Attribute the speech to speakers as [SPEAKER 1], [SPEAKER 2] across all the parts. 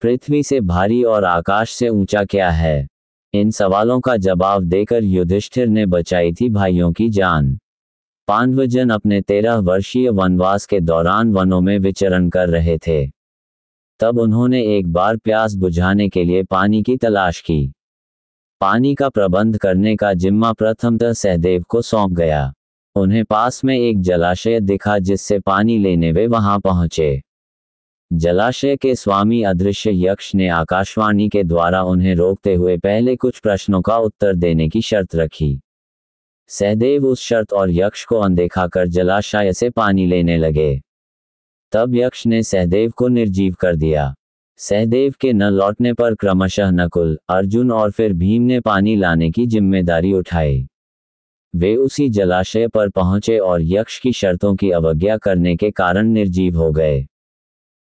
[SPEAKER 1] पृथ्वी से भारी और आकाश से ऊंचा क्या है? इन सवालों का जवाब देकर युधिष्ठिर ने बचाई थी भाइयों की जान। पांडवजन अपने 13 वर्षीय वनवास के दौरान वनों में विचरण कर रहे थे। तब उन्होंने एक बार प्यास बुझाने के लिए पानी की तलाश की। पानी का प्रबंध करने का जिम्मा प्रथमतः सहदेव को सौंप गया। उन्हें पास में एक जलाशय दिखा जिससे पानी लेने वे वहां पहुंचे। जलाशय के स्वामी अदृश्य यक्ष ने आकाशवाणी के द्वारा उन्हें रोकते हुए पहले कुछ प्रश्नों का उत्तर देने की शर्त रखी। सहदेव उस शर्त और यक्ष को अनदेखा कर जलाशय से पानी लेने लगे। तब यक्ष ने सहदेव को निर्जीव कर दिया। सहदेव के न लौटने पर क्रमशः नकुल, अर्जुन और फिर भीम ने पानी लाने की जिम्मेदारी उठाई। वे उसी जलाशय पर पहुंचे और यक्ष की शर्तों की अवज्ञा करने के कारण निर्जीव हो गए।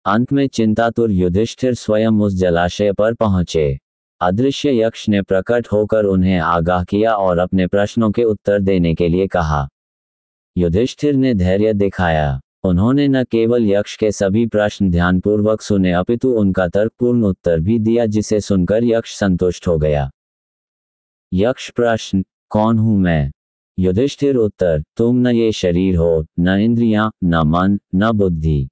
[SPEAKER 1] अंत में चिंतातुर युधिष्ठिर स्वयं उस जलाशय पर पहुंचे। अदृश्य यक्ष ने प्रकट होकर उन्हें आगाह किया और अपने प्रश्नों के उत्तर देने के लिए कहा। युधिष्ठिर ने धैर्य दिखाया। उन्होंने न केवल यक्ष के सभी प्रश्न ध्यानपूर्वक सुने अपितु उनका तर्कपूर्ण उत्तर भी दिया, जिसे सुनकर यक्ष संतुष्ट हो गया। यक्ष प्रश्न: कौन हूं मैं? युधिष्ठिर उत्तर: तुम न ये शरीर हो, न इंद्रियां, न मन, न बुद्धि।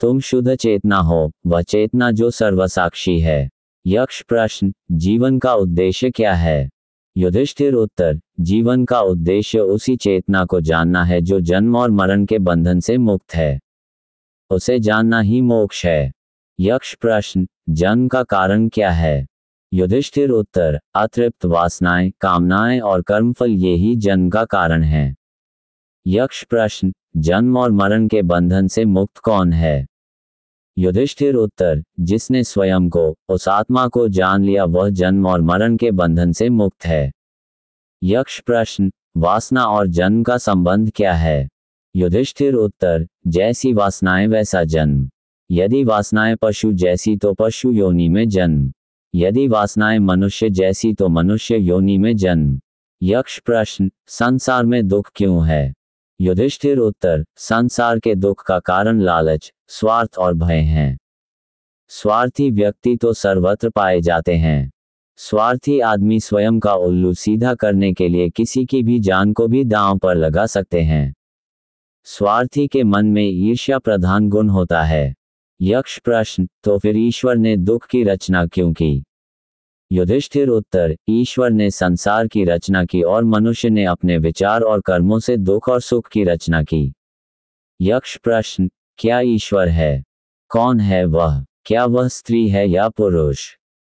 [SPEAKER 1] तुम शुद्ध चेतना हो, वह चेतना जो सर्वसाक्षी है। यक्ष प्रश्न: जीवन का उद्देश्य क्या है? युधिष्ठिर उत्तर: जीवन का उद्देश्य उसी चेतना को जानना है जो जन्म और मरण के बंधन से मुक्त है। उसे जानना ही मोक्ष है। यक्ष प्रश्न: जन्म का कारण क्या है? युधिष्ठिर उत्तर: अतृप्त वासनाएं, कामनाएं और कर्मफल, ये ही जन्म का कारण है। यक्ष प्रश्न: जन्म और मरण के बंधन से मुक्त कौन है? युधिष्ठिर उत्तर: जिसने स्वयं को, उस आत्मा को जान लिया, वह जन्म और मरण के बंधन से मुक्त है। यक्ष प्रश्न: वासना और जन्म का संबंध क्या है? युधिष्ठिर उत्तर: जैसी वासनाएं वैसा जन्म। यदि वासनाएं पशु जैसी तो पशु योनि में जन्म। यदि वासनाएं मनुष्य जैसी तो मनुष्य योनि में जन्म। यक्ष प्रश्न: संसार में दुख क्यों है? युधिष्ठिर उत्तर: संसार के दुख का कारण लालच, स्वार्थ और भय हैं। स्वार्थी व्यक्ति तो सर्वत्र पाए जाते हैं। स्वार्थी आदमी स्वयं का उल्लू सीधा करने के लिए किसी की भी जान को भी दांव पर लगा सकते हैं। स्वार्थी के मन में ईर्ष्या प्रधान गुण होता है। यक्ष प्रश्न: तो फिर ईश्वर ने दुख की रचना क्यों की? युधिष्ठिर उत्तर: ईश्वर ने संसार की रचना की और मनुष्य ने अपने विचार और कर्मों से दुख और सुख की रचना की। यक्ष प्रश्न: क्या ईश्वर है? कौन है वह? क्या वह स्त्री है या पुरुष?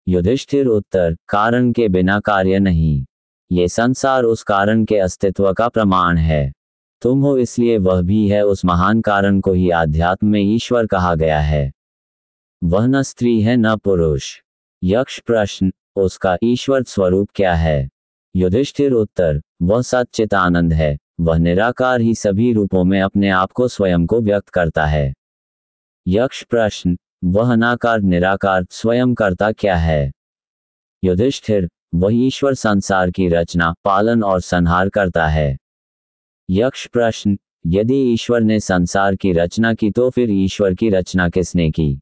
[SPEAKER 1] युधिष्ठिर उत्तर: कारण के बिना कार्य नहीं। ये संसार उस कारण के अस्तित्व का प्रमाण है। तुम हो इसलिए वह भी है। उस महान कारण को ही आध्यात्म में ईश्वर कहा गया है। वह न स्त्री है न पुरुष। यक्ष प्रश्न: उसका ईश्वर स्वरूप क्या है? युधिष्ठिर उत्तर: वह सच्चिदानंद है। वह निराकार ही सभी रूपों में अपने आप को स्वयं को व्यक्त करता है। यक्ष प्रश्न: वह अनाकार निराकार स्वयं करता क्या है? युधिष्ठिर: वह ईश्वर संसार की रचना, पालन और संहार करता है। यक्ष प्रश्न: यदि ईश्वर ने संसार की रचना की तो फिर ईश्वर की रचना किसने की?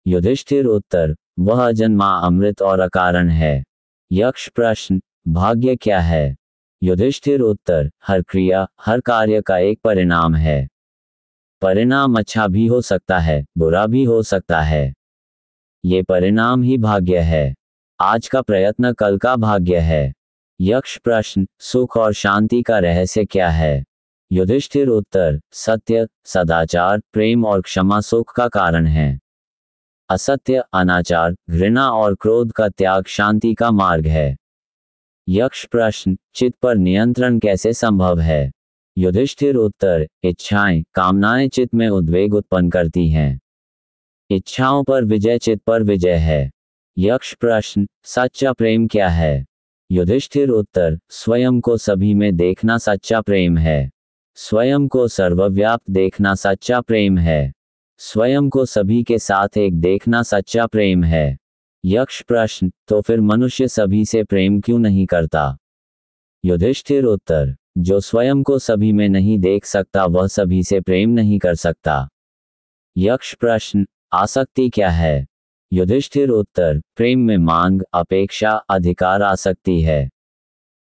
[SPEAKER 1] युधिष्ठिर उत्तर: वह अजन्मा, अमृत और अकारण है। यक्ष प्रश्न: भाग्य क्या है? युधिष्ठिर उत्तर: हर क्रिया, हर कार्य का एक परिणाम है। परिणाम अच्छा भी हो सकता है, बुरा भी हो सकता है। ये परिणाम ही भाग्य है। आज का प्रयत्न कल का भाग्य है। यक्ष प्रश्न: सुख और शांति का रहस्य क्या है? युधिष्ठिर उत्तर: सत्य, सदाचार, प्रेम और क्षमा सुख का कारण है। असत्य, अनाचार, घृणा और क्रोध का त्याग शांति का मार्ग है। यक्ष प्रश्न: चित्त पर नियंत्रण कैसे संभव है? युधिष्ठिर उत्तर: इच्छाएं, कामनाएं चित्त में उद्वेग उत्पन्न करती हैं। इच्छाओं पर विजय चित्त पर विजय है। यक्ष प्रश्न: सच्चा प्रेम क्या है? युधिष्ठिर उत्तर: स्वयं को सभी में देखना सच्चा प्रेम है। स्वयं को सर्वव्याप्त देखना सच्चा प्रेम है। स्वयं को सभी के साथ एक देखना सच्चा प्रेम है। यक्ष प्रश्न: तो फिर मनुष्य सभी से प्रेम क्यों नहीं करता? युधिष्ठिर उत्तर: जो स्वयं को सभी में नहीं देख सकता वह सभी से प्रेम नहीं कर सकता। यक्ष प्रश्न: आसक्ति क्या है? युधिष्ठिर उत्तर, प्रेम में मांग, अपेक्षा, अधिकार, आसक्ति है।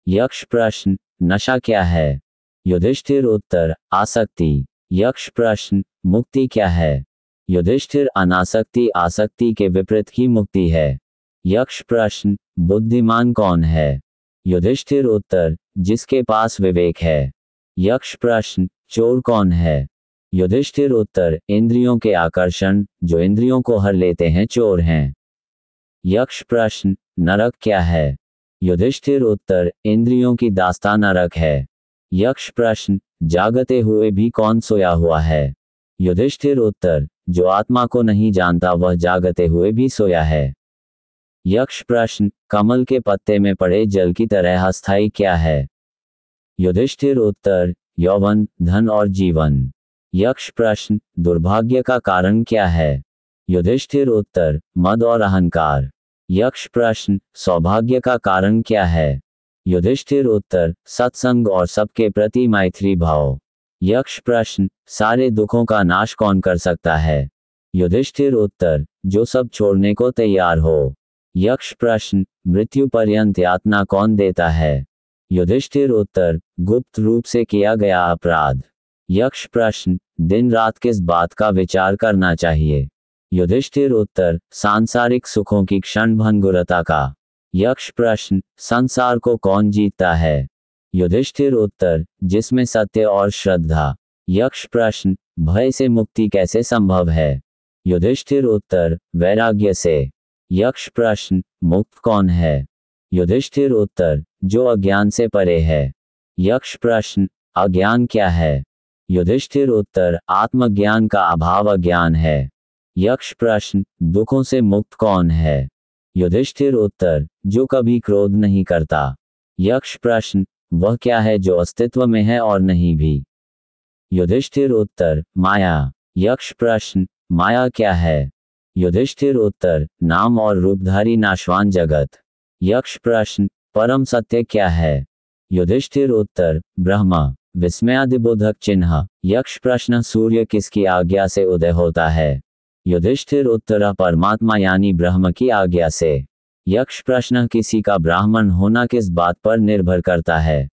[SPEAKER 1] यक्ष प्रश्न, नशा क्या है? युधिष्ठिर उत्तर, आसक्ति। यक्ष प्रश्न, मुक्ति क्या है? युधिष्ठिर, अनासक्ति आसक्ति के विपरीत ही मुक्ति है। यक्ष प्रश्न, बुद्धिमान कौन है? युधिष्ठिर उत्तर, जिसके पास विवेक है। यक्ष प्रश्न, चोर कौन है? युधिष्ठिर उत्तर, इंद्रियों के आकर्षण, जो इंद्रियों को हर लेते हैं, चोर हैं। यक्ष प्रश्न, नरक क्या है? युधिष्ठिर उत्तर, इंद्रियों की दास्तान नरक है। यक्ष प्रश्न, जागते हुए भी कौन सोया हुआ है? युधिष्ठिर उत्तर, जो आत्मा को नहीं जानता वह जागते हुए भी सोया है। यक्ष प्रश्न, कमल के पत्ते में पड़े जल की तरह अस्थायी क्या है? युधिष्ठिर उत्तर, यौवन, धन और जीवन। यक्ष प्रश्न, दुर्भाग्य का कारण क्या है? युधिष्ठिर उत्तर, मद और अहंकार। यक्ष प्रश्न, सौभाग्य का कारण क्या है? युधिष्ठिर उत्तर, सत्संग और सबके प्रति मैत्री भाव। यक्ष प्रश्न, सारे दुखों का नाश कौन कर सकता है? युधिष्ठिर उत्तर, जो सब छोड़ने को तैयार हो। यक्ष प्रश्न, मृत्यु पर्यंत यातना कौन देता है? युधिष्ठिर उत्तर, गुप्त रूप से किया गया अपराध। यक्ष प्रश्न, दिन रात किस बात का विचार करना चाहिए? युधिष्ठिर उत्तर, सांसारिक सुखों की क्षण भंगुरता का। यक्ष प्रश्न, संसार को कौन जीतता है? युधिष्ठिर उत्तर, जिसमें सत्य और श्रद्धा। यक्ष प्रश्न, भय से मुक्ति कैसे संभव है? युधिष्ठिर उत्तर, वैराग्य से। यक्ष प्रश्न, मुक्त कौन है? युधिष्ठिर उत्तर, जो अज्ञान से परे है। यक्ष प्रश्न, अज्ञान क्या है? युधिष्ठिर उत्तर, आत्मज्ञान का अभाव अज्ञान है। यक्ष प्रश्न, दुखों से मुक्त कौन है? युधिष्ठिर उत्तर, जो कभी क्रोध नहीं करता। यक्ष प्रश्न, वह क्या है जो अस्तित्व में है और नहीं भी? युधिष्ठिर उत्तर, माया। यक्ष प्रश्न, माया क्या है? युधिष्ठिर उत्तर, नाम और रूपधारी नाशवान जगत। यक्ष प्रश्न, परम सत्य क्या है? युधिष्ठिर उत्तर, ब्रह्म। विस्मयादिबोधक चिन्ह। यक्ष प्रश्न, सूर्य किसकी आज्ञा से उदय होता है? युधिष्ठिर उत्तर, परमात्मा यानी ब्रह्म की आज्ञा से। यक्ष प्रश्न, किसी का ब्राह्मण होना किस बात पर निर्भर करता है?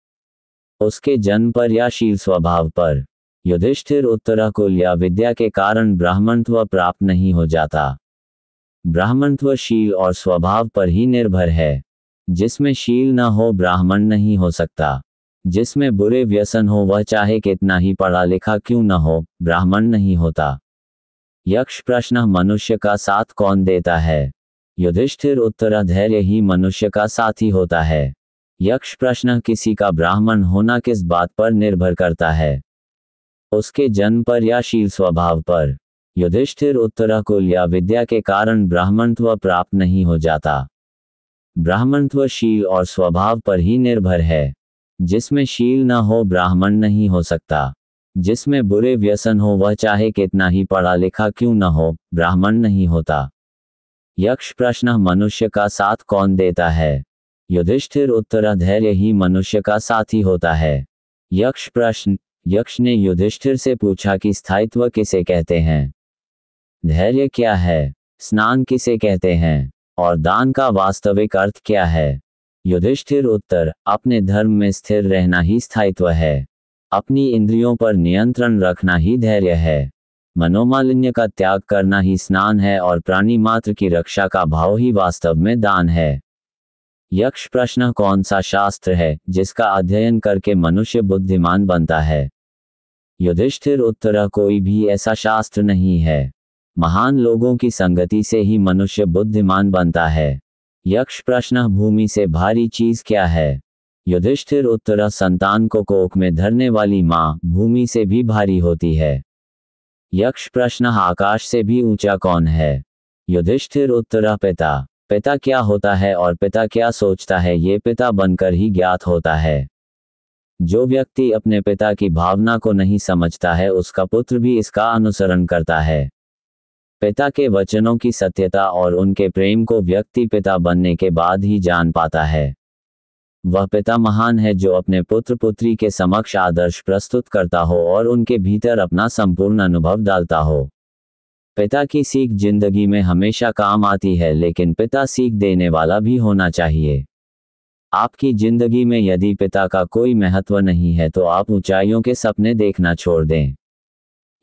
[SPEAKER 1] उसके जन्म पर या शील स्वभाव पर? युधिष्ठिर उत्तर, कुल या विद्या के कारण ब्राह्मणत्व प्राप्त नहीं हो जाता। ब्राह्मणत्व शील और स्वभाव पर ही निर्भर है। जिसमें शील न हो ब्राह्मण नहीं हो सकता। जिसमें बुरे व्यसन हो वह चाहे कितना ही पढ़ा लिखा क्यों न हो, ब्राह्मण नहीं होता। यक्ष प्रश्न, मनुष्य का साथ कौन देता है? युधिष्ठिर उत्तर, धैर्य ही मनुष्य का साथी होता है। यक्ष प्रश्न, किसी का ब्राह्मण होना किस बात पर निर्भर करता है? उसके जन्म पर या शील स्वभाव पर? युधिष्ठिर उत्तर, कुल या विद्या के कारण ब्राह्मणत्व प्राप्त नहीं हो जाता। ब्राह्मणत्व शील और स्वभाव पर ही निर्भर है। जिसमें शील न हो ब्राह्मण नहीं हो सकता। जिसमें बुरे व्यसन हो वह चाहे कितना ही पढ़ा लिखा क्यों न हो, ब्राह्मण नहीं होता। यक्ष प्रश्न, मनुष्य का साथ कौन देता है? युधिष्ठिर उत्तर, धैर्य ही मनुष्य का साथी होता है। यक्ष प्रश्न, यक्ष ने युधिष्ठिर से पूछा कि स्थायित्व किसे कहते हैं? धैर्य क्या है? स्नान किसे कहते हैं? और दान का वास्तविक अर्थ क्या है? युधिष्ठिर उत्तर, अपने धर्म में स्थिर रहना ही स्थायित्व है। अपनी इंद्रियों पर नियंत्रण रखना ही धैर्य है। मनोमालिन्य का त्याग करना ही स्नान है और प्राणी मात्र की रक्षा का भाव ही वास्तव में दान है। यक्ष प्रश्न, कौन सा शास्त्र है जिसका अध्ययन करके मनुष्य बुद्धिमान बनता है? युधिष्ठिर उत्तर, कोई भी ऐसा शास्त्र नहीं है। महान लोगों की संगति से ही मनुष्य बुद्धिमान बनता है। यक्ष प्रश्न, भूमि से भारी चीज क्या है? युधिष्ठिर उत्तर, संतान को कोख में धरने वाली माँ भूमि से भी भारी होती है। यक्ष प्रश्न, आकाश से भी ऊंचा कौन है? युधिष्ठिर उत्तर, पिता। पिता क्या होता है और पिता क्या सोचता है ये पिता बनकर ही ज्ञात होता है। जो व्यक्ति अपने पिता की भावना को नहीं समझता है उसका पुत्र भी इसका अनुसरण करता है। पिता के वचनों की सत्यता और उनके प्रेम को व्यक्ति पिता बनने के बाद ही जान पाता है। वह पिता महान है जो अपने पुत्र पुत्री के समक्ष आदर्श प्रस्तुत करता हो और उनके भीतर अपना संपूर्ण अनुभव डालता हो। पिता की सीख जिंदगी में हमेशा काम आती है, लेकिन पिता सीख देने वाला भी होना चाहिए। आपकी जिंदगी में यदि पिता का कोई महत्व नहीं है तो आप ऊंचाइयों के सपने देखना छोड़ दें।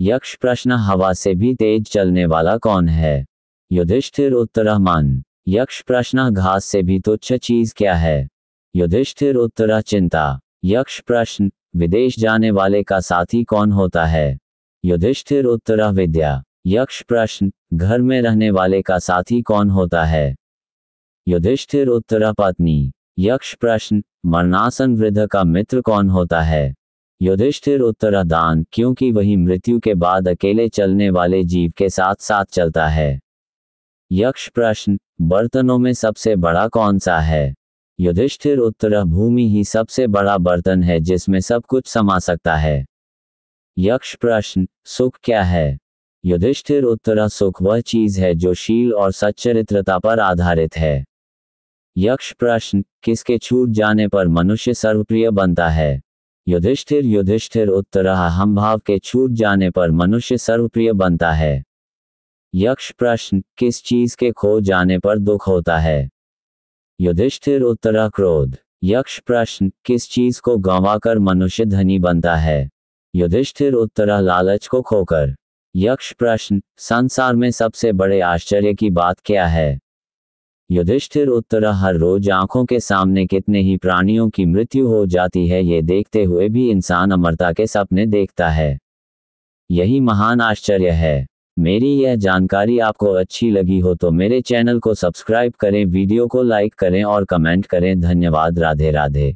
[SPEAKER 1] यक्ष प्रश्न, हवा से भी तेज चलने वाला कौन है? युधिष्ठिर उत्तर, मन। यक्ष प्रश्न, घास से भी तुच्छ चीज क्या है? युधिष्ठिर उत्तर, चिंता। यक्ष प्रश्न, विदेश जाने वाले का साथी कौन होता है? युधिष्ठिर उत्तर, विद्या। यक्ष प्रश्न, घर में रहने वाले का साथी कौन होता है? युधिष्ठिर उत्तर, पत्नी। यक्ष प्रश्न, मरणासन वृद्ध का मित्र कौन होता है? युधिष्ठिर उत्तर, दान, क्योंकि वही मृत्यु के बाद अकेले चलने वाले जीव के साथ साथ चलता है। यक्ष प्रश्न, बर्तनों में सबसे बड़ा कौन सा है? युधिष्ठिर उत्तर, भूमि ही सबसे बड़ा बर्तन है जिसमें सब कुछ समा सकता है। यक्ष प्रश्न, सुख क्या है? युधिष्ठिर उत्तर, सुख वह चीज है जो शील और सच्चरित्रता पर आधारित है। यक्ष प्रश्न, किसके छूट जाने पर मनुष्य सर्वप्रिय बनता है? युधिष्ठिर उत्तर, अहंभाव के छूट जाने पर मनुष्य सर्वप्रिय बनता है। यक्ष प्रश्न, किस चीज के खो जाने पर दुख होता है? युधिष्ठिर उत्तर, क्रोध। यक्ष प्रश्न, किस चीज को गंवाकर मनुष्य धनी बनता है? युधिष्ठिर उत्तर, लालच को खोकर। यक्ष प्रश्न, संसार में सबसे बड़े आश्चर्य की बात क्या है? युधिष्ठिर उत्तर, हर रोज आंखों के सामने कितने ही प्राणियों की मृत्यु हो जाती है, ये देखते हुए भी इंसान अमरता के सपने देखता है। यही महान आश्चर्य है। मेरी यह जानकारी आपको अच्छी लगी हो तो मेरे चैनल को सब्सक्राइब करें, वीडियो को लाइक करें और कमेंट करें। धन्यवाद। राधे राधे।